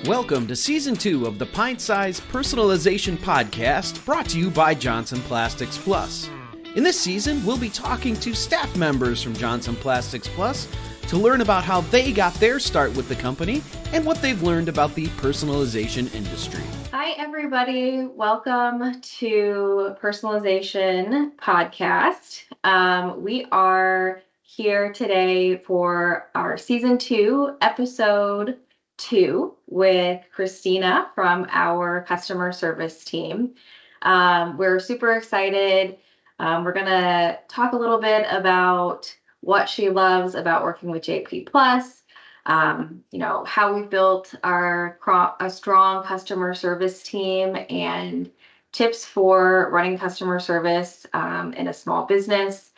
Welcome to Season 2 of the Pint Size Personalization Podcast, brought to you by Johnson Plastics Plus. In this season, we'll be talking to staff members from Johnson Plastics Plus to learn about how they got their start with the company and what they've learned about the personalization industry. Hi, everybody. Welcome to Personalization Podcast. We are here today for our Season 2, Episode 2 with Christina from our customer service team. We're super excited. We're going to talk a little bit about what she loves about working with JP Plus, how we've built a strong customer service team and tips for running customer service in a small business,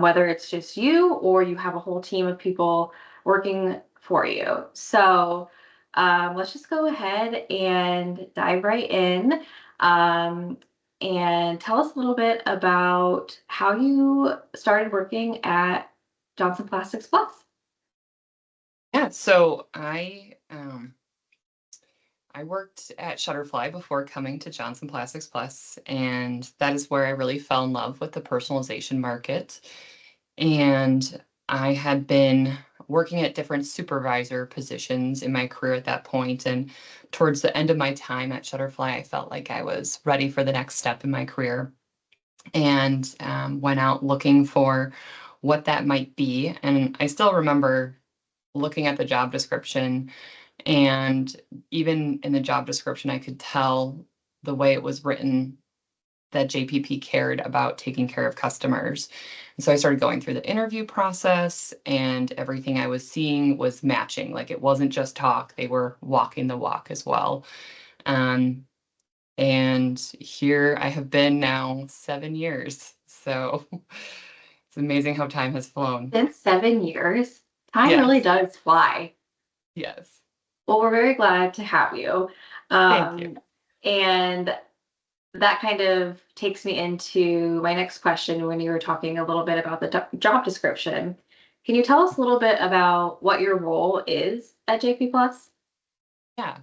whether it's just you or you have a whole team of people working for you. So let's just go ahead and dive right in. And tell us a little bit about how you started working at Johnson Plastics Plus. Yeah, so I worked at Shutterfly before coming to Johnson Plastics Plus, and that is where I really fell in love with the personalization market. And I had been working at different supervisor positions in my career at that point, and towards the end of my time at Shutterfly, I felt like I was ready for the next step in my career, and went out looking for what that might be. And I still remember looking at the job description, and even in the job description, I could tell the way it was written that JPP cared about taking care of customers. And so I started going through the interview process, and everything I was seeing was matching. Like, it wasn't just talk, they were walking the walk as well. And here I have been now 7 years. So it's amazing how time has flown. Been 7 years. Time Yes. really does fly. Yes. Well, we're very glad to have you. Thank you. And that kind of takes me into my next question when you were talking a little bit about the job description. Can you tell us a little bit about what your role is at JP Plus? Yeah.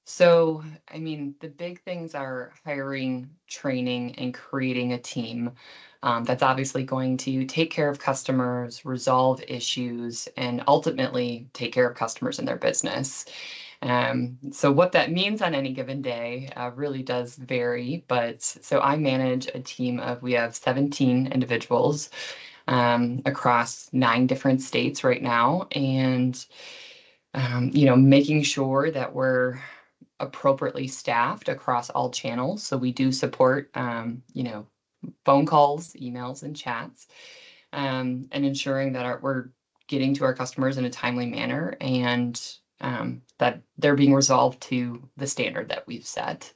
So, I mean, the big things are hiring, training, and creating a team that's obviously going to take care of customers, resolve issues, and ultimately take care of customers in their business. So what that means on any given day really does vary, but so I manage a team we have 17 individuals across 9 different states right now, and making sure that we're appropriately staffed across all channels. So we do support, phone calls, emails, and chats, and ensuring that we're getting to our customers in a timely manner, and that they're being resolved to the standard that we've set.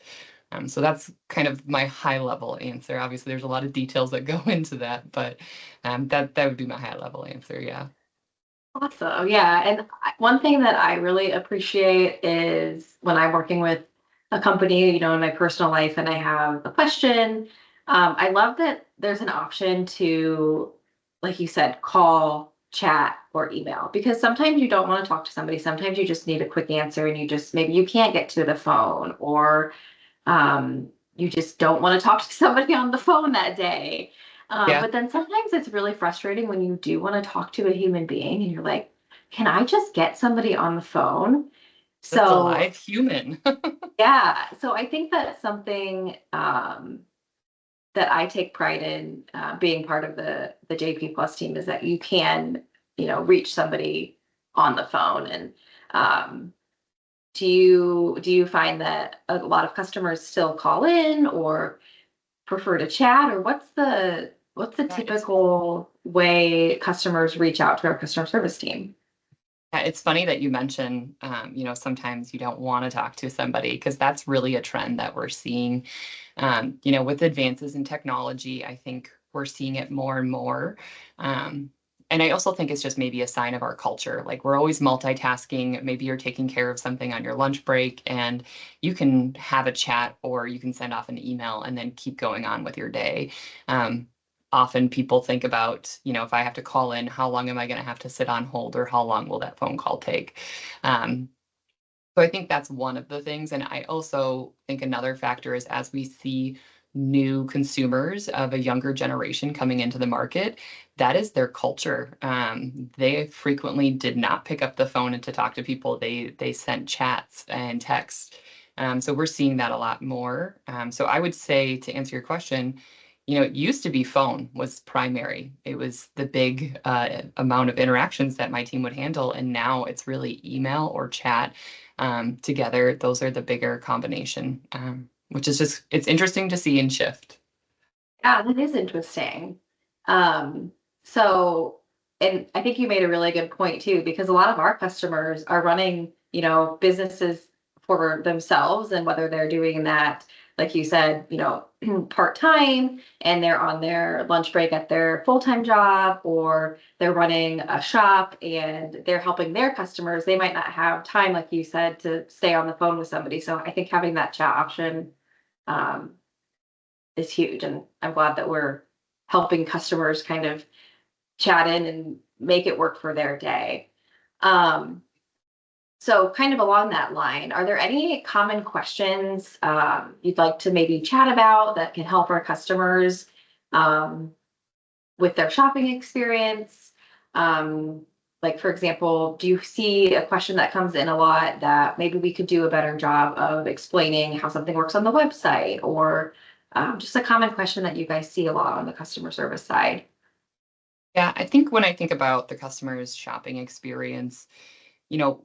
So that's kind of my high level answer. Obviously, there's a lot of details that go into that, but that would be my high level answer. Yeah. Awesome. Yeah. And one thing that I really appreciate is when I'm working with a company, in my personal life, and I have a question, I love that there's an option to, like you said, call, chat, or email, because sometimes you don't want to talk to somebody. Sometimes you just need a quick answer, and maybe you can't get to the phone, or you just don't want to talk to somebody on the phone that day. Yeah. But then sometimes it's really frustrating when you do want to talk to a human being and you're like, can I just get somebody on the phone? That's a So, live human. yeah. So I think that's something that I take pride in being part of the JP Plus team, is that you can, reach somebody on the phone. And do you find that a lot of customers still call in or prefer to chat, or what's the Yeah, typical way customers reach out to our customer service team? it's funny that you mention, sometimes you don't want to talk to somebody, because that's really a trend that we're seeing. With advances in technology, I think we're seeing it more and more. And I also think it's just maybe a sign of our culture. Like, we're always multitasking. Maybe you're taking care of something on your lunch break, and you can have a chat, or you can send off an email and then keep going on with your day. Often people think about, if I have to call in, how long am I going to have to sit on hold, or how long will that phone call take? So I think that's one of the things. And I also think another factor is as we see new consumers of a younger generation coming into the market, that is their culture. They frequently did not pick up the phone and to talk to people. They sent chats and texts. So we're seeing that a lot more. So I would say, to answer your question, it used to be phone was primary. It was the big amount of interactions that my team would handle. And now it's really email or chat together. Those are the bigger combination, which is it's interesting to see and shift. Yeah, that is interesting. So, and I think you made a really good point too, because a lot of our customers are running, businesses for themselves, and whether they're doing that, like you said, part-time and they're on their lunch break at their full-time job, or they're running a shop and they're helping their customers, they might not have time, like you said, to stay on the phone with somebody. So I think having that chat option, um, is huge. And I'm glad that we're helping customers kind of chat in and make it work for their day. Um, so kind of along that line, are there any common questions you'd like to maybe chat about that can help our customers um, with their shopping experience? Like, for example, do you see a question that comes in a lot that maybe we could do a better job of explaining how something works on the website, or just a common question that you guys see a lot on the customer service side? Yeah, I think when I think about the customer's shopping experience,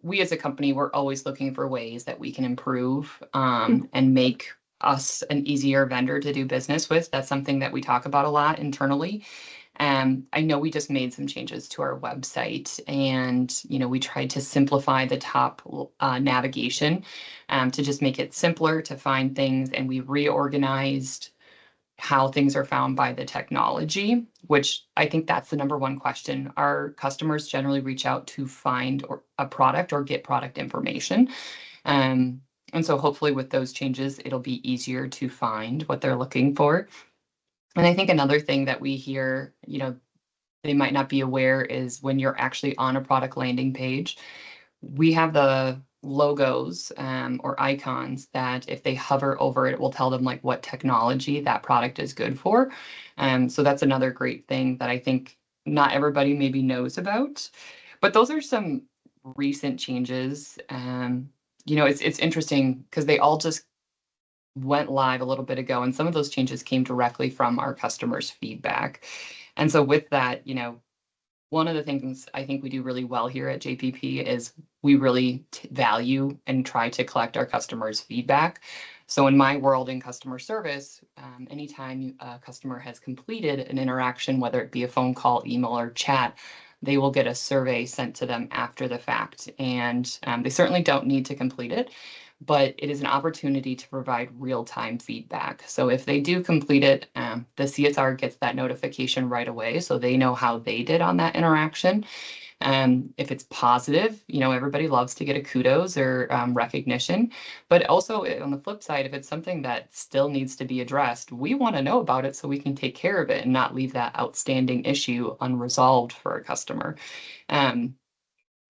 we as a company, we're always looking for ways that we can improve and make us an easier vendor to do business with. That's something that we talk about a lot internally. I know we just made some changes to our website, and we tried to simplify the top navigation to just make it simpler to find things, and we reorganized how things are found by the technology, which I think that's the number one question. Our customers generally reach out to find a product or get product information. And so hopefully with those changes, it'll be easier to find what they're looking for. And I think another thing that we hear, they might not be aware, is when you're actually on a product landing page, we have the logos or icons that if they hover over it will tell them like what technology that product is good for. So that's another great thing that I think not everybody maybe knows about. But those are some recent changes. It's interesting because they all just went live a little bit ago, and some of those changes came directly from our customers' feedback. And so with that, one of the things I think we do really well here at JPP is we really value and try to collect our customers' feedback. So in my world in customer service, anytime a customer has completed an interaction, whether it be a phone call, email, or chat, they will get a survey sent to them after the fact. And they certainly don't need to complete it, but it is an opportunity to provide real-time feedback. So if they do complete it, the CSR gets that notification right away, so they know how they did on that interaction. If it's positive, everybody loves to get a kudos or recognition. But also on the flip side, if it's something that still needs to be addressed, we want to know about it so we can take care of it and not leave that outstanding issue unresolved for a customer.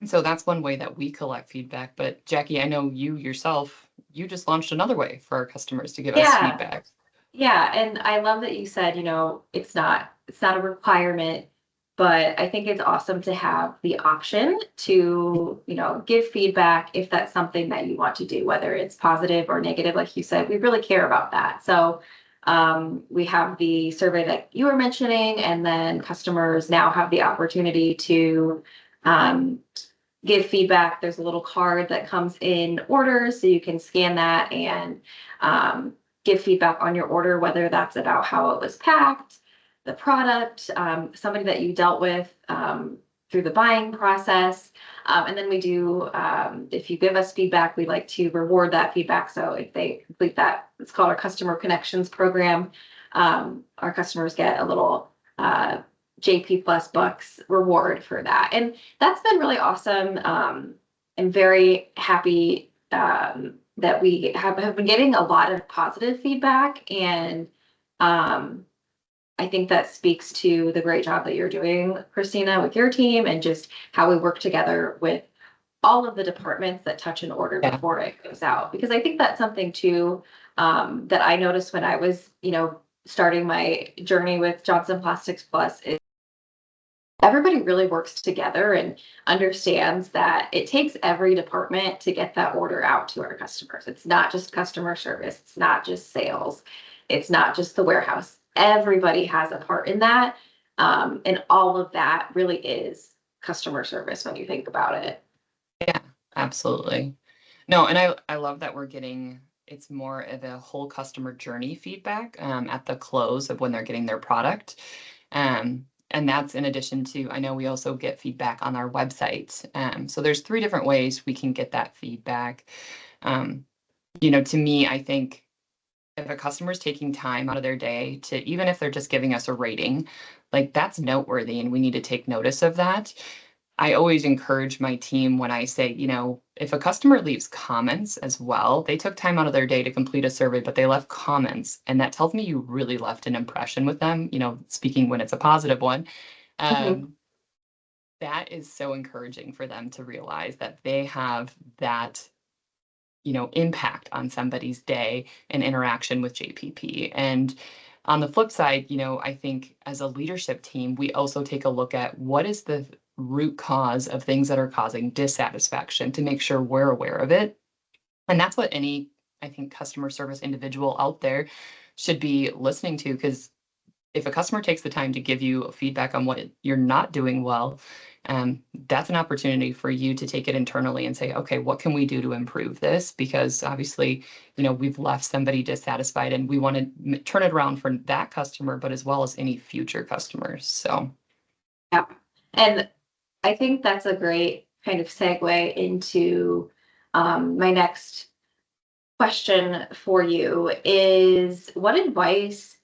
So that's one way that we collect feedback. But Jackie, I know you yourself, you just launched another way for our customers to give us feedback. Yeah, and I love that you said, it's not a requirement, but I think it's awesome to have the option to, give feedback if that's something that you want to do, whether it's positive or negative. Like you said, we really care about that. So we have the survey that you were mentioning, and then customers now have the opportunity to give feedback. There's a little card that comes in orders, so you can scan that and give feedback on your order, whether that's about how it was packed, the product, somebody that you dealt with through the buying process. And then we do, if you give us feedback, we like to reward that feedback. So if they complete that, it's called our Customer Connections program. Our customers get a little JP Plus bucks reward for that. And that's been really awesome. I'm very happy that we have been getting a lot of positive feedback. And I think that speaks to the great job that you're doing, Christina, with your team, and just how we work together with all of the departments that touch an order Yeah. before it goes out. Because I think that's something too, that I noticed when I was, starting my journey with Johnson Plastics Plus is everybody really works together and understands that it takes every department to get that order out to our customers. It's not just customer service, it's not just sales, it's not just the warehouse. Everybody has a part in that. And all of that really is customer service when you think about it. Yeah, absolutely. No, and I love that we're getting it's more of a whole customer journey feedback at the close of when they're getting their product. And that's in addition to, I know we also get feedback on our website. So there's 3 different ways we can get that feedback. To me, I think if a customer's taking time out of their day to, even if they're just giving us a rating, like that's noteworthy and we need to take notice of that. I always encourage my team when I say, if a customer leaves comments as well, they took time out of their day to complete a survey, but they left comments. And that tells me you really left an impression with them, speaking when it's a positive one. Mhm. That is so encouraging for them to realize that they have that, impact on somebody's day and interaction with JPP. And on the flip side, I think as a leadership team, we also take a look at what is the root cause of things that are causing dissatisfaction to make sure we're aware of it. And that's what any, I think, customer service individual out there should be listening to, because if a customer takes the time to give you feedback on what you're not doing well, that's an opportunity for you to take it internally and say, okay, what can we do to improve this? Because obviously, we've left somebody dissatisfied and we want to turn it around for that customer, but as well as any future customers. So, Yeah. And I think that's a great kind of segue into my next question for you is what advice,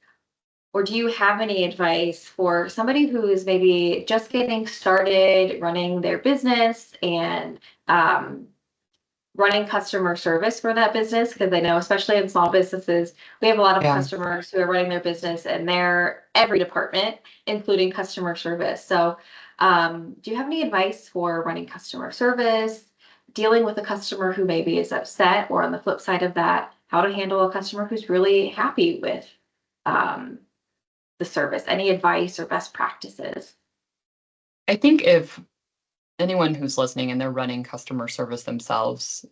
or do you have any advice for somebody who is maybe just getting started running their business and running customer service for that business? Because I know, especially in small businesses, we have a lot of yeah. customers who are running their business and they're every department, including customer service. So, do you have any advice for running customer service, dealing with a customer who maybe is upset, or on the flip side of that, how to handle a customer who's really happy with um, the service? Any advice or best practices? I think if anyone who's listening and they're running customer service themselves,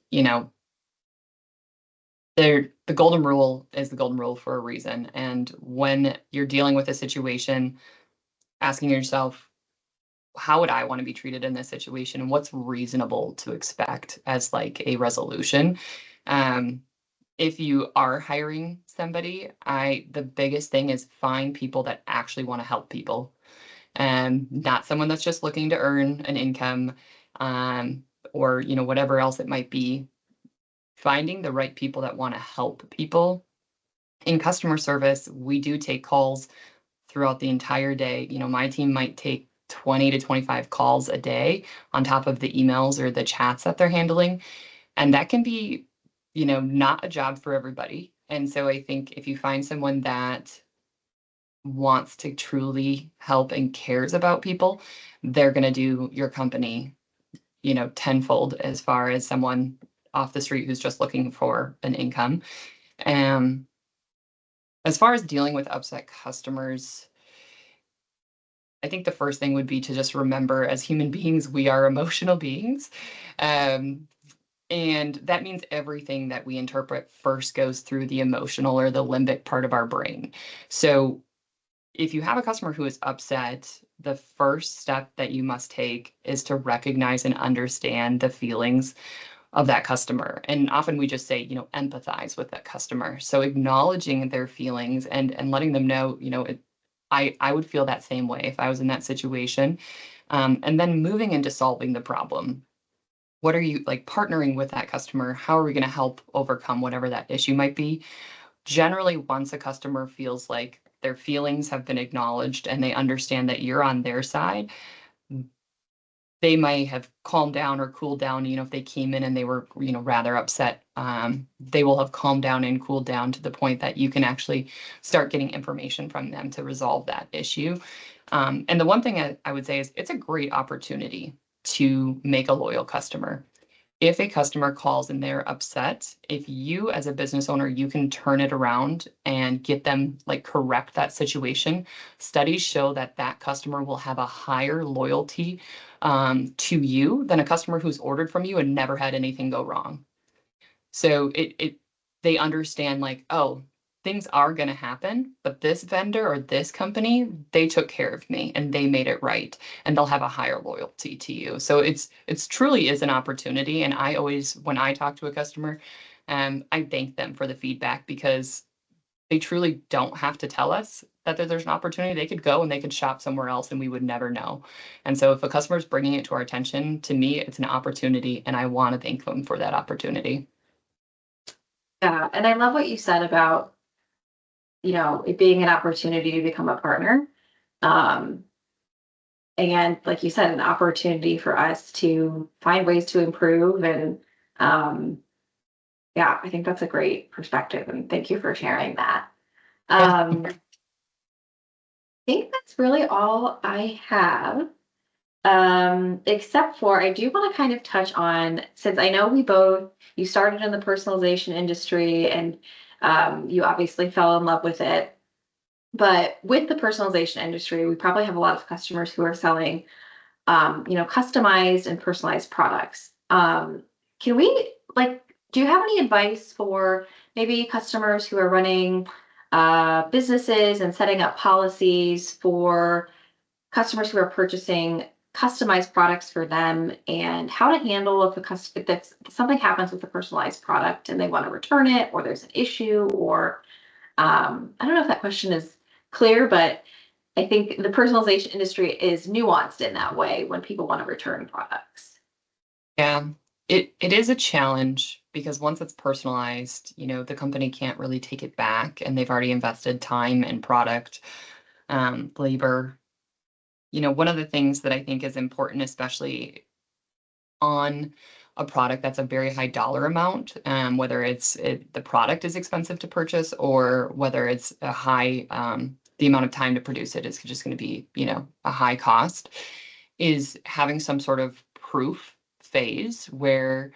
the golden rule is the golden rule for a reason. And when you're dealing with a situation, asking yourself, how would I want to be treated in this situation? And what's reasonable to expect as like a resolution? Um, if you are hiring somebody, the biggest thing is find people that actually want to help people, and not someone that's just looking to earn an income, um, or whatever else it might be. Finding the right people that want to help people. In customer service, we do take calls throughout the entire day. My team might take 20 to 25 calls a day on top of the emails or the chats that they're handling. And that can be, not a job for everybody. And so I think if you find someone that wants to truly help and cares about people, they're going to do your company, tenfold as far as someone off the street who's just looking for an income. Um, as far as dealing with upset customers, I think the first thing would be to just remember, as human beings, we are emotional beings. Um, and that means everything that we interpret first goes through the emotional or the limbic part of our brain. So if you have a customer who is upset, the first step that you must take is to recognize and understand the feelings of that customer. And often we just say, empathize with that customer. So acknowledging their feelings and letting them know, I would feel that same way if I was in that situation. And then moving into solving the problem. What are you like partnering with that customer? How are we going to help overcome whatever that issue might be? Generally, once a customer feels like their feelings have been acknowledged and they understand that you're on their side, they might have calmed down or cooled down. If they came in and they were, rather upset, they will have calmed down and cooled down to the point that you can actually start getting information from them to resolve that issue. And the one thing I would say is it's a great opportunity to make a loyal customer. if a customer calls and they're upset, if you as a business owner, you can turn it around and get them, like, correct that situation, studies show that that customer will have a higher loyalty to you than a customer who's ordered from you and never had anything go wrong. So they understand, like, oh, things are going to happen, but this vendor or this company, they took care of me and they made it right, and they'll have a higher loyalty to you. So it's truly is an opportunity. And I always, when I talk to a customer, I thank them for the feedback, because they truly don't have to tell us that there's an opportunity. They could go and they could shop somewhere else and we would never know. And so if a customer is bringing it to our attention, to me, it's an opportunity, and I want to thank them for that opportunity. Yeah, and I love what you said about, it being an opportunity to become a partner. Um, and like you said, an opportunity for us to find ways to improve. And yeah, I think that's a great perspective. And thank you for sharing that. Yeah. I think that's really all I have. Except for I do want to kind of touch on, since I know you started in the personalization industry, and you obviously fell in love with it. But with the personalization industry, we probably have a lot of customers who are selling, customized and personalized products. Can we, do you have any advice for maybe customers who are running businesses and setting up policies for customers who are purchasing customized products for them, and how to handle if something happens with a personalized product and they want to return it, or there's an issue, or I don't know if that question is clear, but I think the personalization industry is nuanced in that way when people want to return products. Yeah, it is a challenge, because once it's personalized, the company can't really take it back, and they've already invested time and product, labor. One of the things that I think is important, especially on a product that's a very high dollar amount, whether the product is expensive to purchase, or whether it's a high, the amount of time to produce it is just going to be, a high cost, is having some sort of proof phase where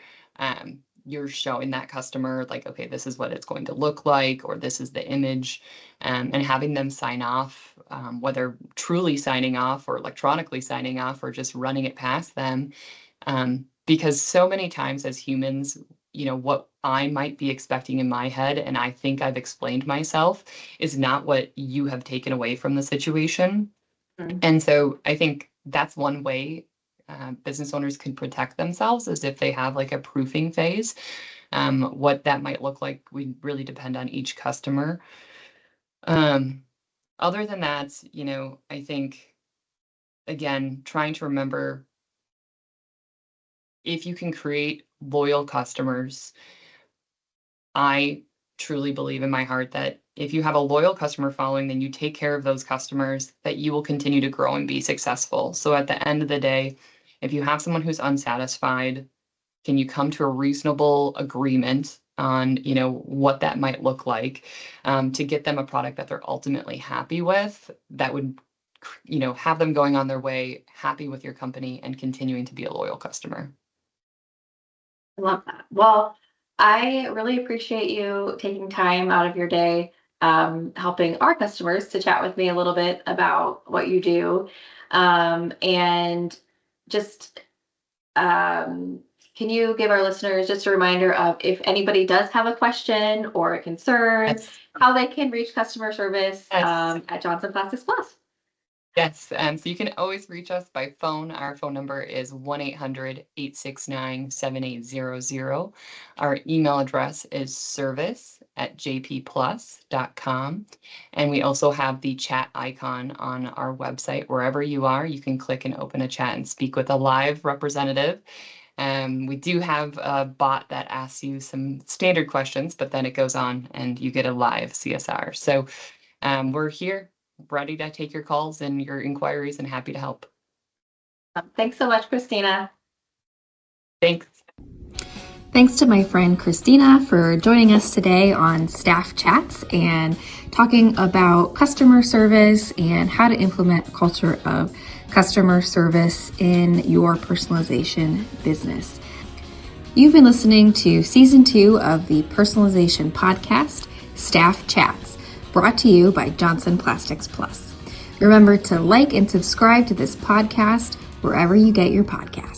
you're showing that customer, like, okay, this is what it's going to look like, or this is the image, and having them sign off, whether truly signing off or electronically signing off or just running it past them. Because so many times as humans, what I might be expecting in my head, and I think I've explained myself, is not what you have taken away from the situation. Mm. And so I think that's one way business owners can protect themselves, is if they have like a proofing phase. What that might look like would really depend on each customer. Other than that, I think, again, trying to remember, if you can create loyal customers, I truly believe in my heart that if you have a loyal customer following, then you take care of those customers, that you will continue to grow and be successful. So at the end of the day, if you have someone who's unsatisfied, can you come to a reasonable agreement on, what that might look like, to get them a product that they're ultimately happy with, that would, have them going on their way, happy with your company and continuing to be a loyal customer. I love that. Well, I really appreciate you taking time out of your day, helping our customers to chat with me a little bit about what you do. And just, can you give our listeners just a reminder of, if anybody does have a question or a concern, Yes. how they can reach customer service Yes. at Johnson Plastics Plus? Yes, so you can always reach us by phone. Our phone number is 1-800-869-7800. Our email address is service@jpplus.com. And we also have the chat icon on our website. Wherever you are, you can click and open a chat and speak with a live representative. We do have a bot that asks you some standard questions, but then it goes on and you get a live CSR. So we're here, ready to take your calls and your inquiries, and happy to help. Thanks so much, Christina. Thanks. Thanks to my friend Christina for joining us today on Staff Chats and talking about customer service and how to implement a culture of customer service in your personalization business. You've been listening to Season 2 of the Personalization Podcast, Staff Chats, brought to you by Johnson Plastics Plus. Remember to like and subscribe to this podcast wherever you get your podcasts.